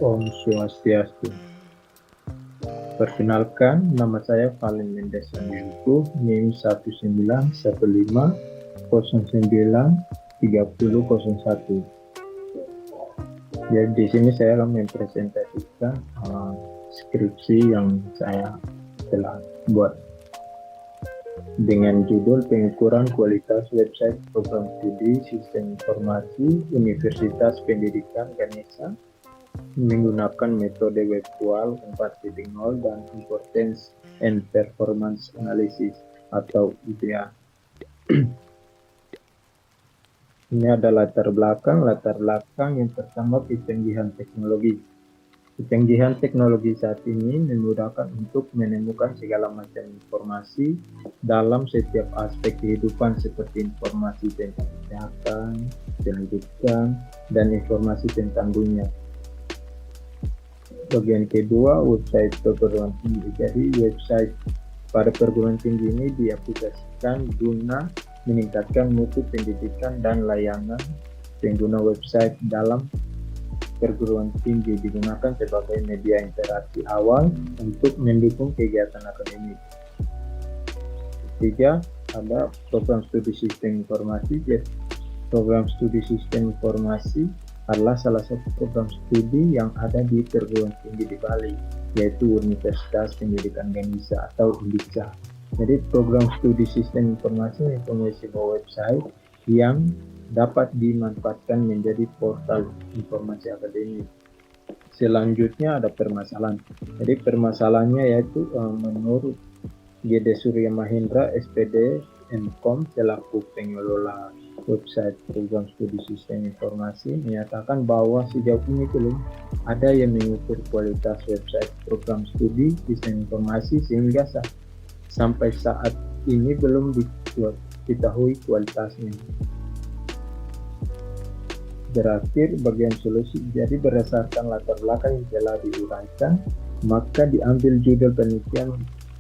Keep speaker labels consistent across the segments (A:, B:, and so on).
A: Om Swastiastu. Perkenalkan, nama saya Valen Mendes Andiuku, NIM 1915093001. Jadi di sini saya akan mempresentasikan skripsi yang saya telah buat dengan judul pengukuran kualitas website program studi sistem informasi Universitas Pendidikan Ganesha menggunakan metode web-qual 4.0 dan importance and performance analysis atau IPA. Ini ada latar belakang yang pertama kecanggihan teknologi. Kecanggihan teknologi saat ini memudahkan untuk menemukan segala macam informasi dalam setiap aspek kehidupan seperti informasi tentang kesehatan, pendidikan, dan informasi tentang dunia. Bagian kedua, website perguruan tinggi. Jadi website pada perguruan tinggi ini diaplikasikan guna meningkatkan mutu pendidikan dan layanan pengguna website dalam perguruan tinggi, digunakan sebagai media interaksi awal untuk mendukung kegiatan akademik. Ketiga, ada program studi sistem informasi. Program studi sistem informasi adalah salah satu program studi yang ada di perguruan tinggi di Bali, yaitu Universitas Pendidikan Ganesha atau UNDIGA. Jadi program studi sistem informasi mempunyai sebuah website yang dapat dimanfaatkan menjadi portal informasi akademik. Selanjutnya ada permasalahan. Jadi permasalahannya yaitu menurut GD Surya Mahendra SPD MKOM selaku pengelola website program studi sistem informasi menyatakan bahwa sejauh ini belum ada yang mengukur kualitas website program studi sistem informasi sehingga sampai saat ini belum diketahui kualitasnya. Terakhir, bagian solusi. Jadi berdasarkan latar belakang yang telah diuraikan, maka diambil judul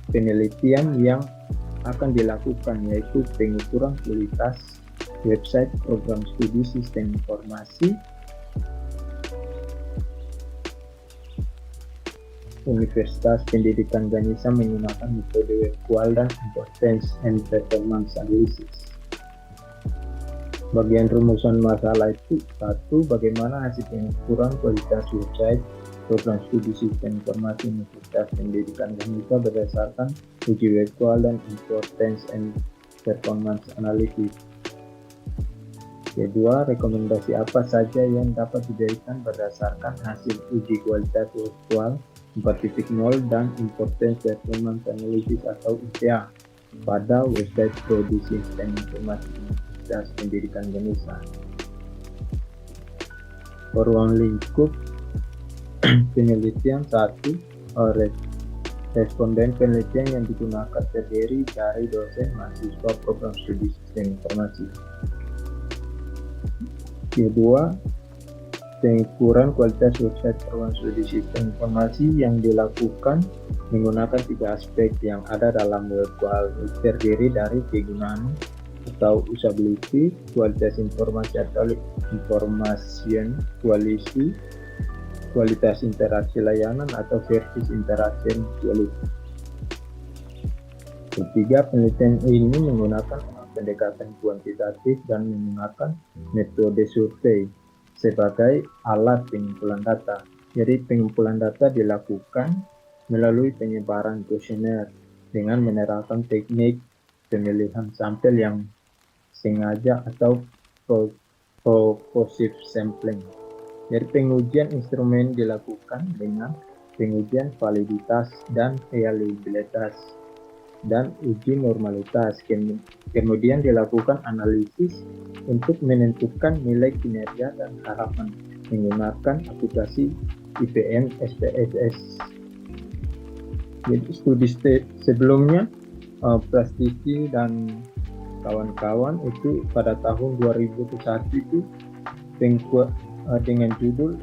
A: penelitian yang akan dilakukan, yaitu pengukuran kualitas website program studi sistem informasi Universitas Pendidikan Ganesha menggunakan metode web-qual dan importance and performance analysis. Bagian rumusan masalah itu: 1. Bagaimana hasil pengukuran kualitas website program studi sistem informasi Universitas Pendidikan Ganesha berdasarkan uji web-qual dan importance and performance analysis. Kedua, rekomendasi apa saja yang dapat diberikan berdasarkan hasil uji kualitas web-qual 4.0 dan importance performance analysis atau IPA pada website prodi sistem informasi Universitas Pendidikan Ganesha. Ruang lingkup penelitian 1. Responden penelitian yang digunakan terdiri dari dosen mahasiswa program studi sistem informasi. Kedua, pengukuran kualitas website program studi sistem informasi yang dilakukan menggunakan 3 aspek yang ada dalam web-qual, terdiri dari kegunaan atau usability, kualitas informasi atau information quality, kualitas interaksi layanan atau service interaction quality. Ketiga, penelitian ini menggunakan pendekatan kuantitatif dan menggunakan metode survei sebagai alat pengumpulan data. Jadi pengumpulan data dilakukan melalui penyebaran kuesioner dengan menerapkan teknik pemilihan sampel yang sengaja atau purposive sampling. Jadi pengujian instrumen dilakukan dengan pengujian validitas dan reliabilitas dan uji normalitas. Kemudian dilakukan analisis untuk menentukan nilai kinerja dan harapan menggunakan aplikasi IPM SPSS. Jadi studi sebelumnya Prastiti dan kawan-kawan itu pada tahun 2001 itu dengan judul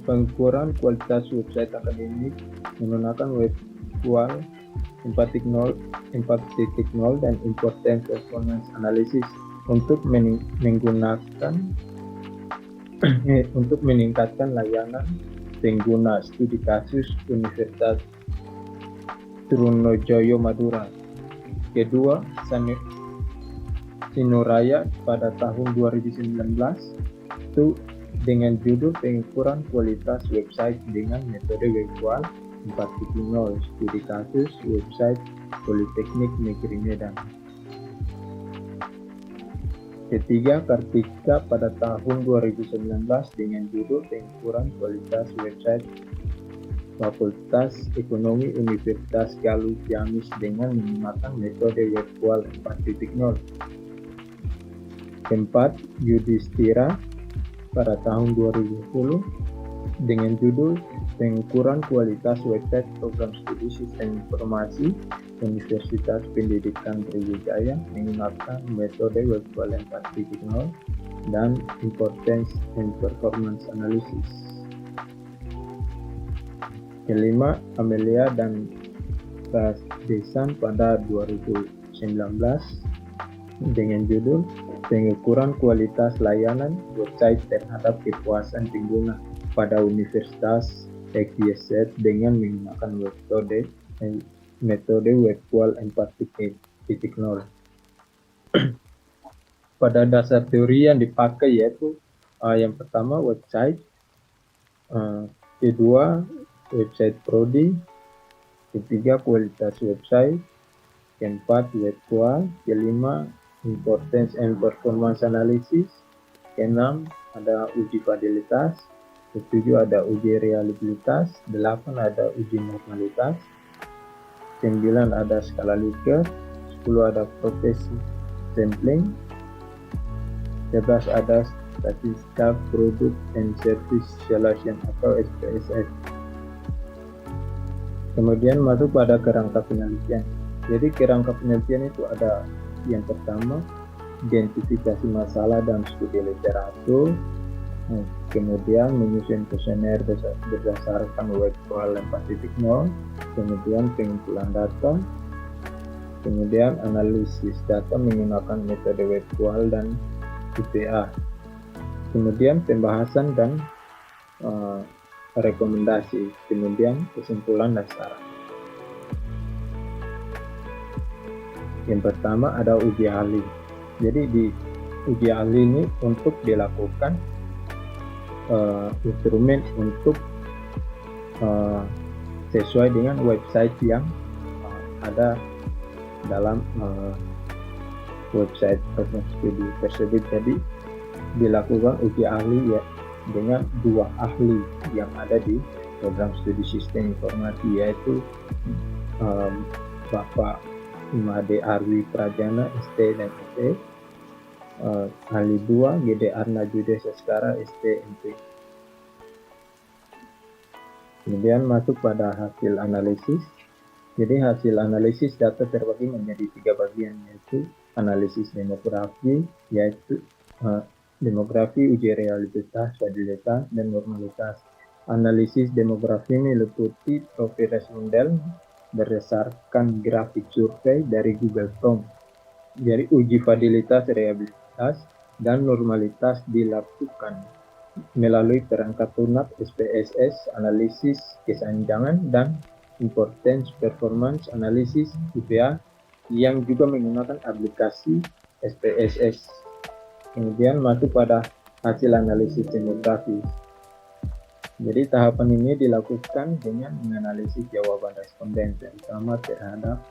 A: pengukuran kualitas website akademik menggunakan web-qual 4.0 dan importance performance analysis untuk menggunakan untuk meningkatkan layanan pengguna studi kasus Universitas Trunojoyo Madura. Kedua, Sinuraya pada tahun 2019 itu dengan judul pengukuran kualitas website dengan metode virtual 4.0 studi kasus website Politeknik Negeri Medan. Ketiga, Kartika pada tahun 2019 dengan judul pengukuran kualitas website Fakultas Ekonomi Universitas Galuh Ciamis dengan menggunakan metode virtual 4.0. Keempat, Yudhistira pada tahun 2020 dengan judul pengukuran kualitas website program studi sistem informasi Universitas Pendidikan Sriwijaya menggunakan metode virtual 4.0 dan importance and performance analysis. Kelima, Amelia dan Desan pada 2019 dengan judul pengukuran kualitas layanan website terhadap kepuasan pengguna pada Universitas XYZ dengan menggunakan metode virtual 4.0. Pada dasar teori yang dipakai yaitu yang pertama website, kedua website prodi, ketiga kualitas website, keempat virtual, kelima importance and performance analysis, keenam ada uji fidelitas, ketujuh ada uji reliabilitas, delapan ada uji normalitas, 9 ada skala Likert, 10 ada profesi sampling, 11 ada statistika product and service selection atau SPSS. Kemudian masuk pada kerangka penelitian. Jadi kerangka penelitian itu ada yang pertama identifikasi masalah dan studi literatur, kemudian menyusun kuesioner berdasarkan virtual 4.0, kemudian pengumpulan data, kemudian analisis data menggunakan metode virtual dan IPA, kemudian pembahasan dan rekomendasi, kemudian kesimpulan dan saran. Yang pertama ada uji ahli. Jadi di uji ahli ini untuk dilakukan instrumen untuk sesuai dengan website yang ada dalam website program studi tersebut. Jadi dilakukan uji ahli ya dengan dua ahli yang ada di program studi sistem informasi, yaitu Bapak Imade Arwi Prajana ST dan MP, ahli 2 Gede Arna Jude Seskara ST MP. Kemudian masuk pada hasil analisis. Jadi hasil analisis data terbagi menjadi 3 bagian, yaitu analisis demografi, yaitu demografi, uji reliabilitas, fidelitas, dan normalitas. Analisis demografi meliputi profil responden berdasarkan grafik survei dari Google Form. Jadi uji fidelitas, reliabilitas, dan normalitas dilakukan melalui perangkat lunak SPSS, analisis kesenjangan, dan importance performance analysis IPA yang juga menggunakan aplikasi SPSS. Kemudian masuk pada hasil analisis demografi. Jadi tahapan ini dilakukan dengan menganalisis jawaban responden, terutama terhadap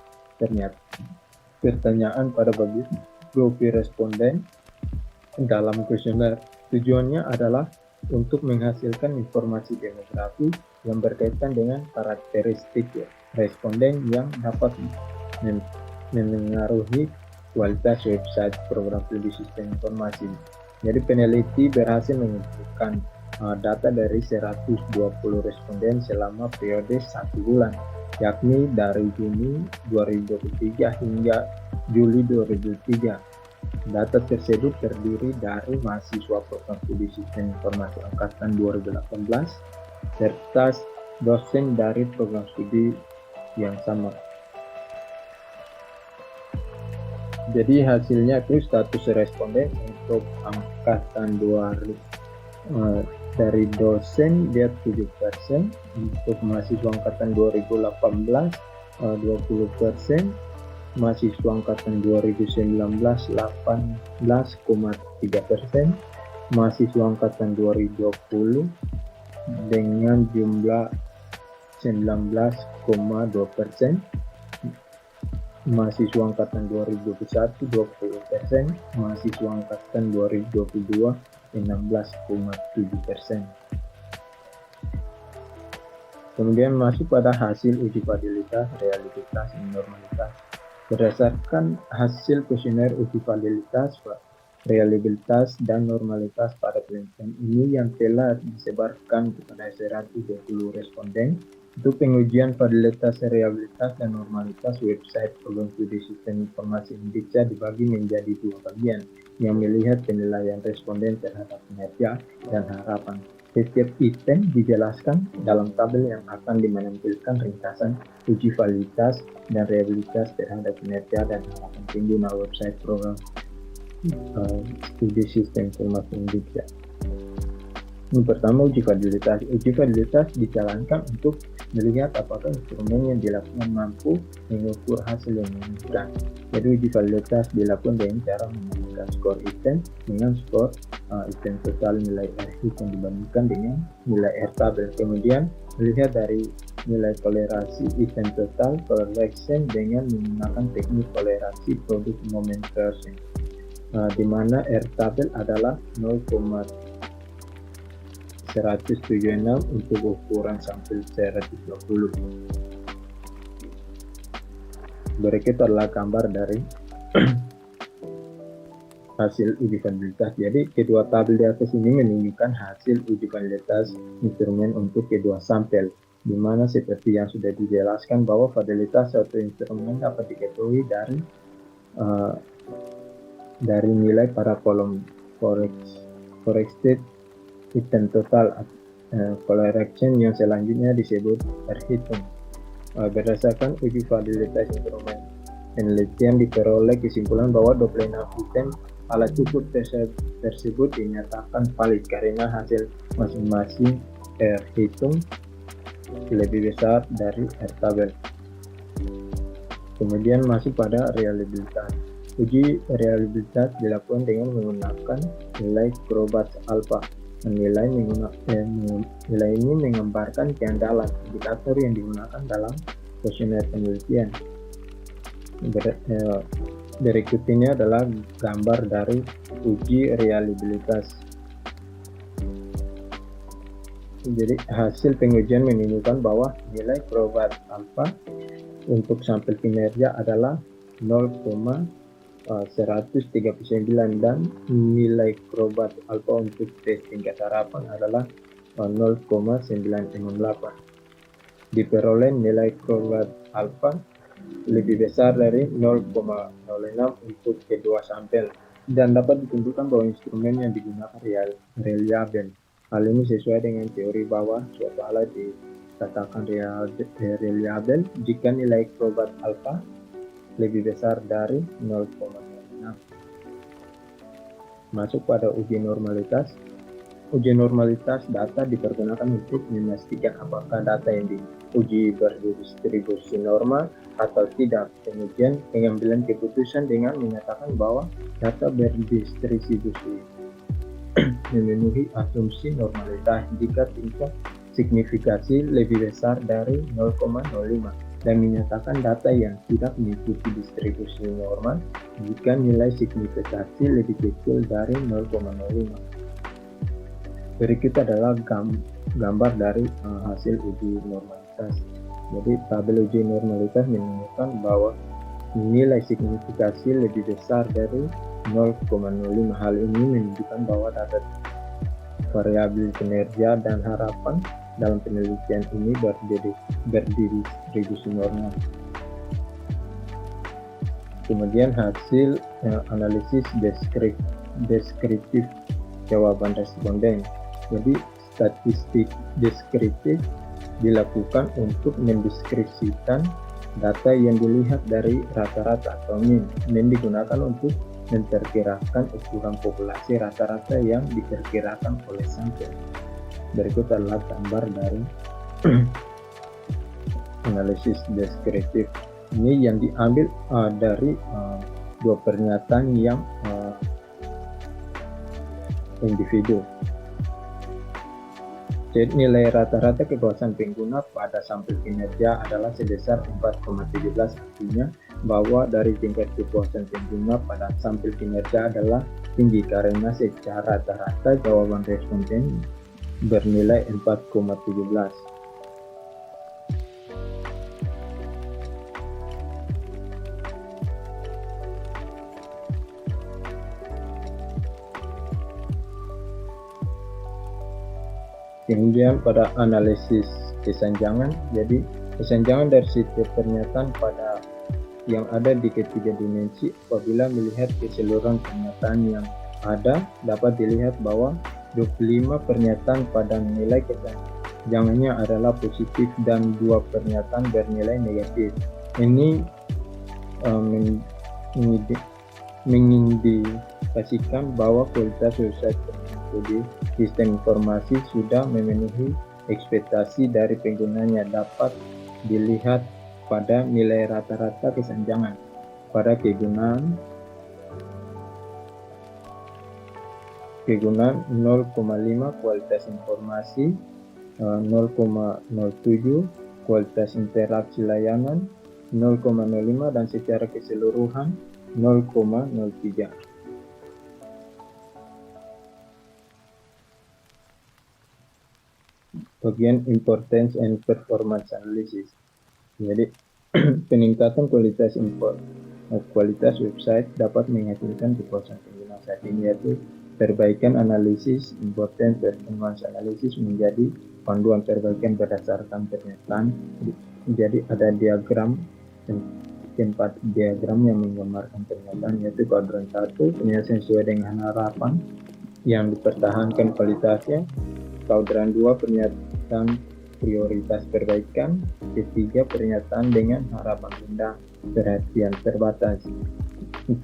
A: pertanyaan pada bagian profil responden dalam kuesioner. Tujuannya adalah untuk menghasilkan informasi demografi yang berkaitan dengan karakteristik responden yang dapat memengaruhi kualitas website program studi sistem informasi. Jadi peneliti berhasil mengumpulkan data dari 120 responden selama periode 1 bulan, yakni dari Juni 2023 hingga Juli 2023. Data tersebut terdiri dari mahasiswa program studi sistem informasi angkatan 2018 serta dosen dari program studi yang sama. Jadi hasilnya itu status responden untuk angkatan Dari dosen dia 7%, untuk mahasiswa angkatan 2018 20%, mahasiswa angkatan 2019 18,3%, mahasiswa angkatan 2020 dengan jumlah 19,2%, mahasiswa angkatan 2021 20%, mahasiswa angkatan 2022 16,7%. Kemudian masuk pada hasil uji validilitas, realitas, dan normalitas. Berdasarkan hasil kuesioner uji validilitas, reliabilitas, dan normalitas pada penelitian ini yang telah disebarkan kepada 120 responden, untuk pengujian validilitas, reliabilitas, dan normalitas website program studi sistem informasi Indiksa dibagi menjadi dua bagian yang melihat penilaian responden terhadap kinerja dan harapan. Setiap item dijelaskan dalam tabel yang akan menampilkan ringkasan uji validitas dan reliabilitas terhadap kinerja dan harapan pengguna website program studi sistem informasi Indiksa. Yang pertama, uji validitas. Uji validitas dijalankan untuk melihat apakah instrumen yang dilakukan mampu mengukur hasil yang diinginkan. Jadi uji validitas dilakukan dengan cara membandingkan skor item dengan skor item total nilai R yang dibandingkan dengan nilai R tabel. Kemudian melihat dari nilai toleransi item total correction dengan menggunakan teknik toleransi produk moment correction, di mana R tabel adalah 0,176 untuk ukuran sampel 120. Berikut adalah gambar dari hasil uji validitas. Jadi kedua tabel di atas ini menunjukkan hasil uji validitas instrumen untuk kedua sampel, di mana seperti yang sudah dijelaskan bahwa validitas suatu instrumen dapat diketahui dari nilai pada kolom corrected item total correction yang selanjutnya disebut terhitung. Berdasarkan uji validitas instrumen penelitian diperoleh kesimpulan bahwa 26 item alat ukur tersebut dinyatakan valid karena hasil masing-masing terhitung lebih besar dari R tabel. Kemudian masuk pada reliabilitas. Uji reliabilitas dilakukan dengan menggunakan nilai Crobot alpha. Nilai ini menggambarkan keandalan indikator yang digunakan dalam kuesioner penelitian. Berikut ini adalah gambar dari uji reliabilitas. Jadi hasil pengujian menunjukkan bahwa nilai Crobot alpha untuk sampel kinerja adalah 0,139 dan nilai Crobot alpha untuk tes tingkat harapan adalah 0,968. Diperoleh nilai Crobot alpha lebih besar dari 0,06 untuk kedua sampel dan dapat ditentukan bahwa instrumen yang digunakan reliabel. Hal ini sesuai dengan teori bahwa suatu alat dikatakan reliabel jika nilai Crobot alpha lebih besar dari 0,06. Masuk pada uji normalitas. Uji normalitas data dipergunakan untuk memastikan apakah data yang diuji berdistribusi normal atau tidak. Kemudian pengambilan keputusan dengan menyatakan bahwa data berdistribusi memenuhi asumsi normalitas jika tingkat signifikasi lebih besar dari 0,05 dan menyatakan data yang tidak mengikuti distribusi normal jika nilai signifikasi lebih kecil dari 0,05. Berikut adalah gambar dari hasil uji normalitas. Jadi tabel uji normalitas menunjukkan bahwa nilai signifikasi lebih besar dari 0,05. Hal ini menunjukkan bahwa data variabel kinerja dan harapan dalam penelitian ini berdistribusi normal. Kemudian hasil analisis deskriptif jawaban responden. Jadi statistik deskriptif dilakukan untuk mendeskripsikan data yang dilihat dari rata-rata atau mean. Mean digunakan untuk memperkirakan ukuran populasi rata-rata yang diperkirakan oleh sampel. Berikut adalah gambar dari analisis deskriptif. Ini yang diambil dari dua pernyataan yang individu. Jadi nilai rata-rata kepuasan pengguna pada sampel kinerja adalah sebesar 4,17, artinya bahwa dari tingkat kepuasan pengguna pada sampel kinerja adalah tinggi karena secara rata-rata jawaban responden bernilai 4,17. Kemudian pada analisis kesenjangan, jadi kesenjangan dari setiap pernyataan pada yang ada di ketiga dimensi apabila melihat keseluruhan pernyataan yang ada, dapat dilihat bahwa 25 pernyataan pada nilai kesenjangannya adalah positif dan 2 pernyataan bernilai negatif. Ini mengindikasikan bahwa kualitas website di sistem informasi sudah memenuhi ekspektasi dari penggunanya, dapat dilihat pada nilai rata-rata kesenjangan pada kegunaan 0,5 kualitas informasi, 0,07 kualitas interaksi layanan, 0,05 dan secara keseluruhan 0,03. Bagian importance and performance analysis. Jadi peningkatan kualitas website dapat menghasilkan kepuasan pengguna saat ini, yaitu perbaikan analisis. Importance performance analysis menjadi panduan perbaikan berdasarkan pernyataan. Jadi ada diagram, tempat diagram yang menggambarkan pernyataan, yaitu kuadran 1 penyelesaian sesuai dengan harapan yang dipertahankan kualitasnya, kuadran 2 pernyataan prioritas perbaikan, ketiga pernyataan dengan harapan rendah perhatian terbatas,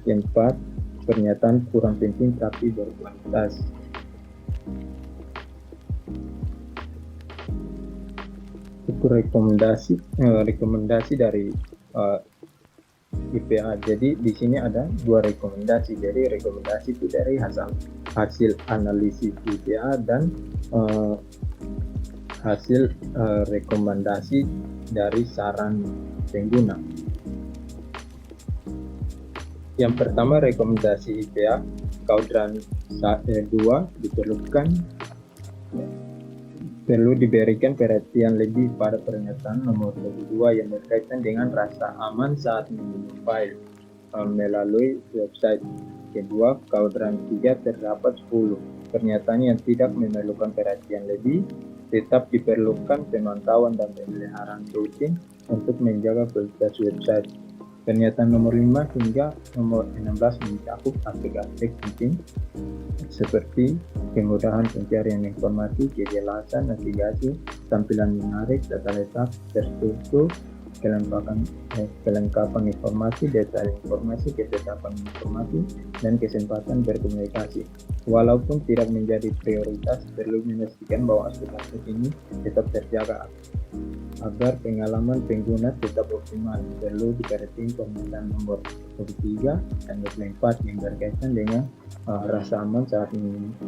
A: keempat pernyataan kurang penting tapi berkualitas. Itu rekomendasi dari IPA. Jadi di sini ada 2 rekomendasi. Jadi rekomendasi itu dari hasil analisis IPA dan hasil rekomendasi dari saran pengguna. Yang pertama, rekomendasi IPA kuadran 2 perlu diberikan perhatian lebih pada pernyataan nomor 2 yang berkaitan dengan rasa aman saat mengunduh file melalui website. Kedua, kuadran 3 terdapat 10 pernyataan yang tidak memerlukan perhatian lebih, tetap diperlukan pemantauan dan pemeliharaan rutin untuk menjaga kualitas website. Pernyataan nomor 5 hingga nomor 16 mencakup aspek-aspek penting seperti kemudahan pencarian informasi, kejelasan navigasi, tampilan menarik, data letak terstruktur, kelengkapan informasi, detail informasi, ketetapan informasi, dan kesempatan berkomunikasi. Walaupun tidak menjadi prioritas, perlu memastikan bahwa aspek-aspek ini tetap terjaga agar pengalaman pengguna tetap optimal. Perlu diperhatikan pernyataan nomor 23 dan 24 yang berkaitan dengan rasa aman saat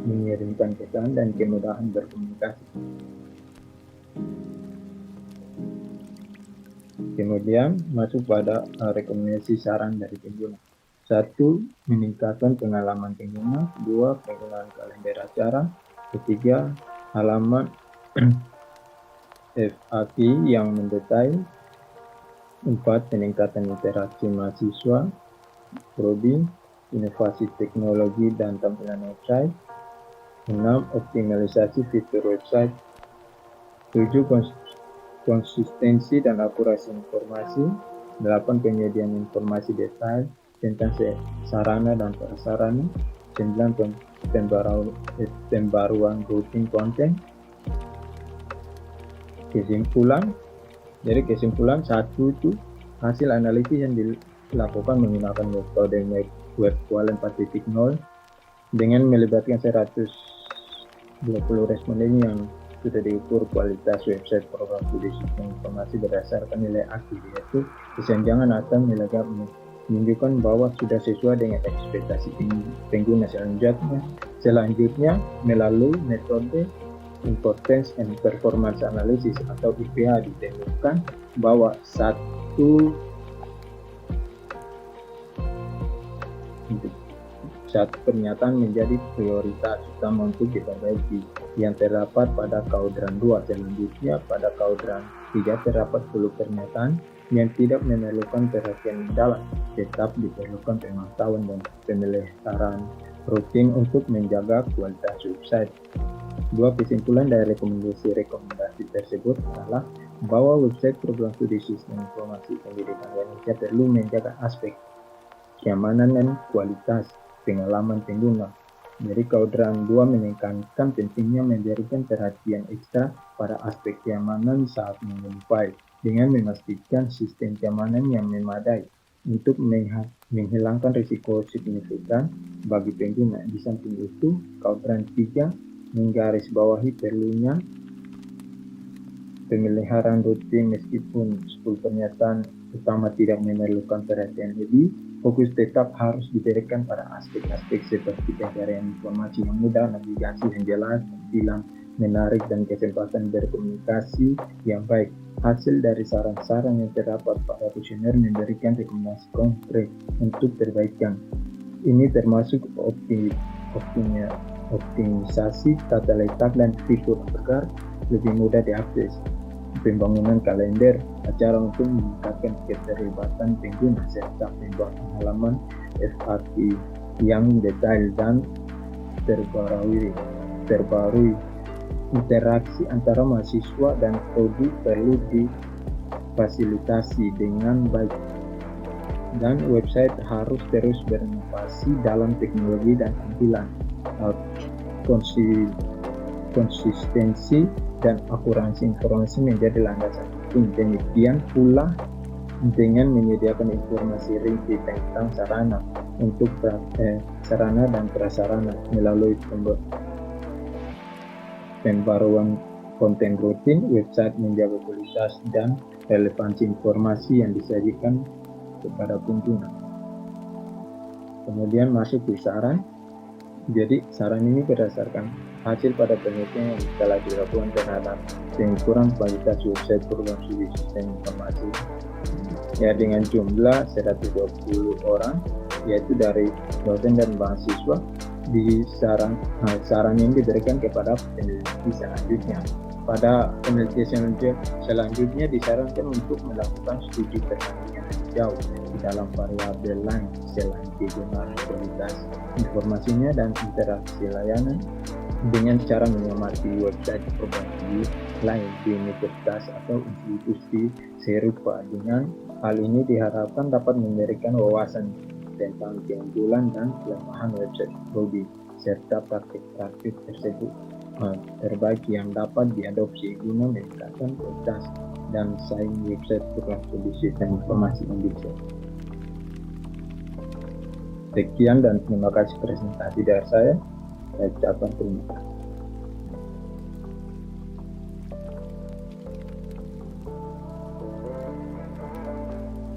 A: mengirimkan pesan dan kemudahan berkomunikasi. Kemudian masuk pada rekomendasi saran dari pengguna. 1. Meningkatkan pengalaman pengguna. 2. Penggunaan kalender acara. 3. Halaman FAQ yang mendetail. 4. Peningkatan interaksi mahasiswa, prodi, inovasi teknologi dan tampilan website. 6. Optimalisasi fitur website. 7. Konsistensi dan akurasi informasi. 8. Penyediaan informasi detail tentang sarana dan prasarana. 9. Pembaruan rutin konten. Kesimpulan. Jadi kesimpulan 1 itu hasil analisis yang dilakukan menggunakan metode Web Kuala 4.0 dengan melibatkan 120 responden yang sudah diukur kualitas website program studi sistem informasi berdasarkan nilai akhir, yaitu kesenjangan atau nilai gap menunjukkan bahwa sudah sesuai dengan ekspektasi pengguna. Selanjutnya melalui metode Importance and Performance Analysis atau IPA ditemukan bahwa satu pernyataan menjadi prioritas utama untuk diperbaiki yang terdapat pada kuadran 2. Selanjutnya pada kuadran 3 terdapat 10 pernyataan yang tidak memerlukan perhatian mendalam, tetap diperlukan pemantauan dan pemeliharaan rutin untuk menjaga kualitas website. Dua kesimpulan dari rekomendasi tersebut adalah bahwa website program studi sistem informasi pendidikan Indonesia perlu menjaga aspek keamanan dan kualitas pengalaman pengguna. Jadi kuadran 2 menekankan pentingnya memberikan perhatian ekstra pada aspek keamanan saat mengempai dengan memastikan sistem keamanan yang memadai untuk menghilangkan risiko signifikan bagi pengguna. Di samping itu, kuadran 3 menggarisbawahi perlunya pemeliharaan rutin meskipun 10 pernyataan utama tidak memerlukan perhatian lebih. Fokus tetap harus diberikan pada aspek-aspek seperti pencarian informasi yang mudah, navigasi yang jelas, tampilan menarik, dan kesempatan berkomunikasi yang baik. Hasil dari saran-saran yang terdapat pada kuesioner memberikan rekomendasi konkret untuk perbaikan. Ini termasuk optimisasi tata letak dan fitur agar lebih mudah diakses, pembangunan kalender acara untuk meningkatkan keterlibatan pengguna, serta pembuatan halaman FAQ yang detail dan terbarui. Interaksi antara mahasiswa dan prodi perlu difasilitasi dengan baik, dan website harus terus berinovasi dalam teknologi dan tampilan. Konsistensi dan akurasi informasi menjadi landasan penting. Demikian pula dengan menyediakan informasi rinci tentang sarana dan prasarana melalui pembaruan konten rutin. Website menjaga kualitas dan relevansi informasi yang disajikan kepada pengguna. Kemudian masuk ke saran. Jadi saran ini berdasarkan hasil pada penelitian yang telah dilakukan terhadap pengukuran kualitas website program studi sistem informasi dengan jumlah 120 orang, yaitu dari dosen dan mahasiswa. Di saran ini diberikan kepada peneliti selanjutnya. Pada penelitian selanjutnya disarankan untuk melakukan studi perbandingan lebih jauh di dalam variabel lain selain kegunaan kualitas informasinya dan interaksi layanan dengan cara mengamati website program studi lain di universitas atau institusi serupa. Dengan hal ini diharapkan dapat memberikan wawasan tentang keunggulan dan kelemahan website prodi serta praktik-praktik tersebut terbaik yang dapat diadopsi guna meningkatkan kualitas dan saing website program studi sistem informasi Indonesia. Sekian dan terima kasih presentasi dari saya. Saya ucapkan terima kasih.